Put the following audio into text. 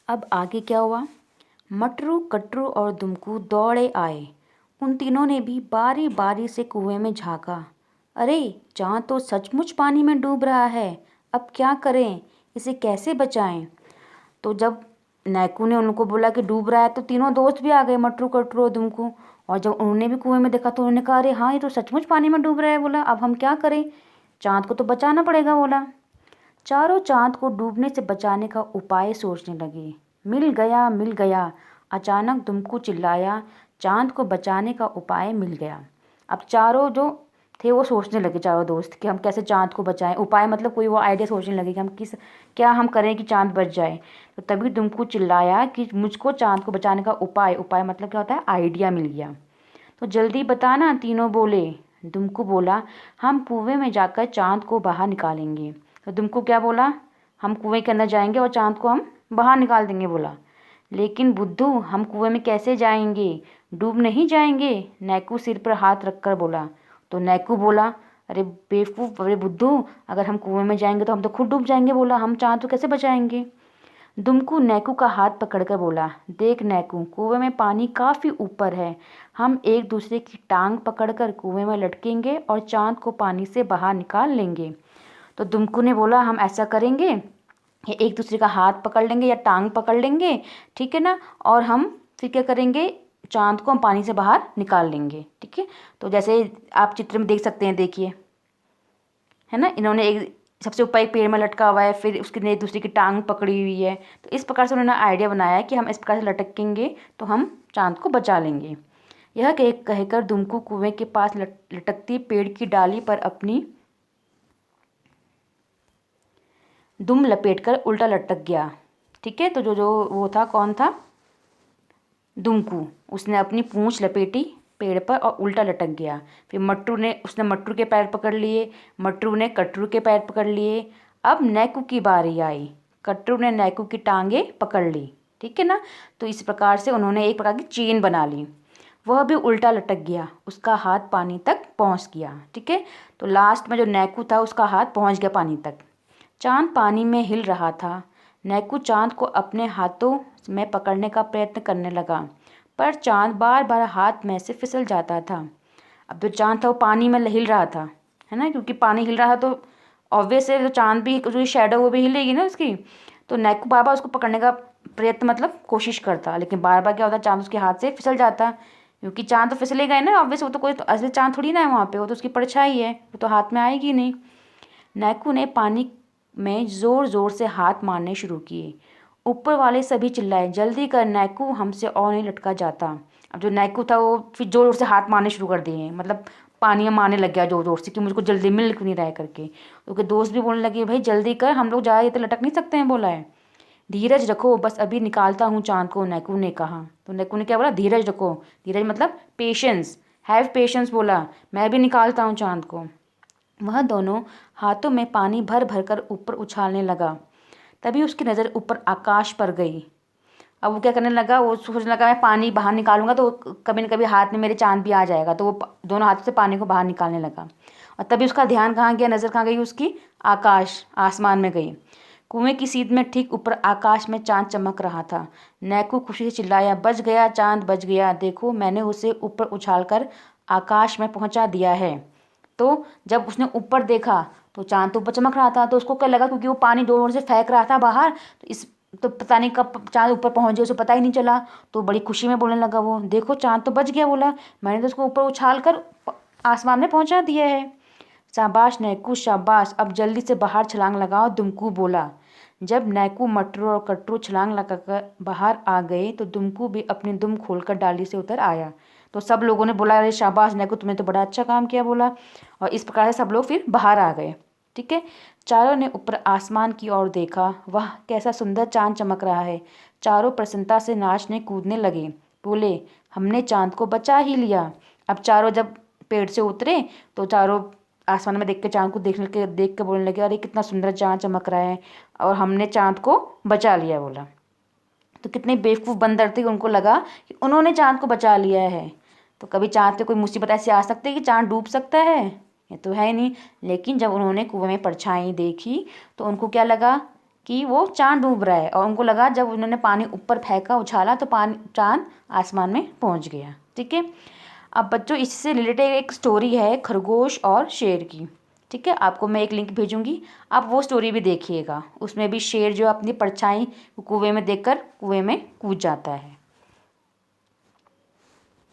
अब आगे क्या हुआ? मटरू, कटरू और दुमकू दौड़े आए। उन तीनों ने भी बारी बारी से कुएं में झांका। अरे, चाँद तो सचमुच पानी में डूब रहा है। अब क्या करें? इसे कैसे बचाएं? तो जब नैकू ने उनको बोला कि डूब रहा है, तो तीनों दोस्त भी आ गए, मटरू, कटरू और दुमकू। और जब उन्होंने भी कुएं में देखा तो उन्होंने कहा, अरे हाँ, ये तो सचमुच पानी में डूब रहा है। बोला, अब हम क्या करें? चाँद को तो बचाना पड़ेगा। बोला। चारों चाँद को डूबने से बचाने का उपाय सोचने लगे। मिल गया, मिल गया। अचानक दुमकू चिल्लाया, चाँद को बचाने का उपाय मिल गया। अब चारों जो थे वो सोचने लगे, चारों दोस्त, कि हम कैसे चाँद को बचाएं। उपाय मतलब कोई वो आइडिया सोचने लगे कि हम क्या हम करें कि चाँद बच जाए। तो तभी दुमकू चिल्लाया कि मुझको चाँद को बचाने का उपाय, उपाय मतलब क्या होता है, आइडिया मिल गया। तो जल्दी बताना, तीनों बोले। दुमकू बोला, हम कुएं में जाकर चाँद को बाहर निकालेंगे। तो दुमकू क्या बोला? हम कुएं के अंदर जाएंगे और चाँद को हम बाहर निकाल देंगे। बोला। लेकिन बुद्धू, हम कुएं में कैसे जाएंगे? डूब नहीं जाएंगे? नैकू सिर पर हाथ रखकर बोला। तो नैकू बोला, अरे बेवकूफ़, अरे बुद्धू, अगर हम कुएं में जाएंगे तो हम तो खुद डूब जाएंगे। बोला, हम चाँद को कैसे बचाएंगे? दुमकू नैकू का हाथ पकड़कर बोला, देख नैकू, कुएं में पानी काफ़ी ऊपर है। हम एक दूसरे की टांग पकड़कर कुएं में लटकेंगे और चाँद को पानी से बाहर निकाल लेंगे। तो दुमकू ने बोला, हम ऐसा करेंगे, ये एक दूसरे का हाथ पकड़ लेंगे या टांग पकड़ लेंगे, ठीक है ना, और हम फिर क्या करेंगे, चाँद को हम पानी से बाहर निकाल लेंगे। ठीक है। तो जैसे आप चित्र में देख सकते हैं, देखिए, है ना, इन्होंने एक सबसे ऊपर एक पेड़ में लटका हुआ है, फिर उसकी ने दूसरी की टांग पकड़ी हुई है। तो इस प्रकार से उन्होंने आइडिया बनाया है कि हम इस प्रकार से लटकेंगे तो हम चाँद को बचा लेंगे। यह कहकर दुमकू कुएं के पास लटकती पेड़ की डाली पर अपनी दुम लपेटकर उल्टा लटक गया। ठीक है। तो जो जो वो था, कौन था? दुमकू। उसने अपनी पूंछ लपेटी पेड़ पर और उल्टा लटक गया। फिर उसने मट्टू के पैर पकड़ लिए, मट्टू ने कटरू के पैर पकड़ लिए। अब नैकू की बारी आई। कटरू ने नैकू की टांगे पकड़ ली। ठीक है ना। तो इस प्रकार से उन्होंने एक प्रकार की चेन बना ली। वह भी उल्टा लटक गया, उसका हाथ पानी तक पहुंच गया। ठीक है। तो लास्ट में जो नैकू था उसका हाथ पहुंच गया पानी तक। चांद पानी में हिल रहा था। नैकू चांद को अपने हाथों में पकड़ने का प्रयत्न करने लगा, पर चांद बार बार हाथ में से फिसल जाता था। अब जो चांद था वो पानी में हिल रहा था, है ना, क्योंकि पानी हिल रहा था तो ऑब्वियस है, तो चांद भी, जो शेडो वो भी हिलेगी ना उसकी। तो नैकू बार बार उसको पकड़ने का प्रयत्न मतलब कोशिश करता, लेकिन बार बार क्या होता, चांद उसके हाथ से फिसल जाता, क्योंकि चांद तो फिसलेगा ही ना, ऑब्वियस, वो तो कोई तो असली चांद थोड़ी ना है वहाँ पे, वो तो उसकी परछाई है, वो तो हाथ में आएगी नहीं। नैकू ने पानी में जोर जोर से हाथ मारने शुरू किए। ऊपर वाले सभी चिल्लाए, जल्दी कर नैकू, हमसे और नहीं लटका जाता। अब जो नैकू था वो फिर जोर जोर से हाथ मारने शुरू कर दिए, मतलब पानी में मारने लग गया जोर जोर से कि मुझको जल्दी मिल क्यों नहीं रहा है करके। उसके दोस्त भी बोलने लगे, भाई जल्दी कर, हम लोग ज़्यादा ये तो लटक नहीं सकते हैं। बोला है, धीरज रखो, बस अभी निकालता हूँ चांद को, नैकू ने कहा। तो नैकू ने क्या बोला? धीरज रखो। धीरज मतलब पेशेंस, हैव पेशेंस। बोला, मैं भी निकालता हूँ चांद को। वह दोनों हाथों में पानी भर भर कर ऊपर उछालने लगा। तभी उसकी नज़र ऊपर आकाश पर गई। अब वो क्या करने लगा, वो सोचने लगा, मैं पानी बाहर निकालूंगा तो कभी न कभी हाथ में मेरे चांद भी आ जाएगा। तो वो दोनों हाथों से पानी को बाहर निकालने लगा। और तभी उसका ध्यान कहाँ गया, नज़र कहाँ गई उसकी? आकाश, आसमान में गई। कुएं की सीध में ठीक ऊपर आकाश में चांद चमक रहा था। नैकू खुशी से चिल्लाया, बच गया चांद, बच गया, देखो मैंने उसे ऊपर उछालकर आकाश में पहुंचा दिया है। तो जब उसने ऊपर देखा तो चांद तो ऊपर चमक रहा था, तो उसको क्या लगा, क्योंकि वो पानी जोर से फेंक रहा था बाहर, तो पता नहीं कब चांद ऊपर पहुंच गया, उसे पता ही नहीं चला। तो बड़ी खुशी में बोलने लगा वो, देखो चांद तो बच गया। बोला, मैंने तो उसको ऊपर उछाल कर आसमान में पहुंचा दिया है। शाबाश नैकू, शाबाश, अब जल्दी से बाहर छलांग लगाओ, दुमकू बोला। जब नैकू, मटरू और कटरू छलांग लगाकर बाहर आ गए तो दुमकू भी अपनी दुम खोलकर डाली से उतर आया। तो सब लोगों ने बोला, अरे शाबाश नैकू, तुमने तो बड़ा अच्छा काम किया। बोला। और इस प्रकार से सब लोग फिर बाहर आ गए। ठीक है। चारों ने ऊपर आसमान की ओर देखा, वह कैसा सुंदर चांद चमक रहा है। चारों प्रसन्नता से नाचने कूदने लगे, बोले, हमने चांद को बचा ही लिया। अब चारों जब पेड़ से उतरे तो चारों आसमान में देख के चांद को देख के बोलने लगे, अरे कितना सुंदर चांद चमक रहा है और हमने चांद को बचा लिया। बोला। तो कितने बेवकूफ़ बंदर थे, उनको लगा कि उन्होंने चांद को बचा लिया है। तो कभी चांद पे कोई मुसीबत ऐसी आ सकती है कि चांद डूब सकता है? ये तो है ही नहीं। लेकिन जब उन्होंने कुएं में परछाई देखी तो उनको क्या लगा कि वो चाँद डूब रहा है, और उनको लगा जब उन्होंने पानी ऊपर फेंका, उछाला, तो पानी चाँद आसमान में पहुंच गया। ठीक है। अब बच्चों इससे रिलेटेड एक स्टोरी है खरगोश और शेर की। ठीक है, आपको मैं एक लिंक भेजूंगी, आप वो स्टोरी भी देखिएगा। उसमें भी शेर जो अपनी परछाई कुएं में देखकर कुएं में कूद जाता है।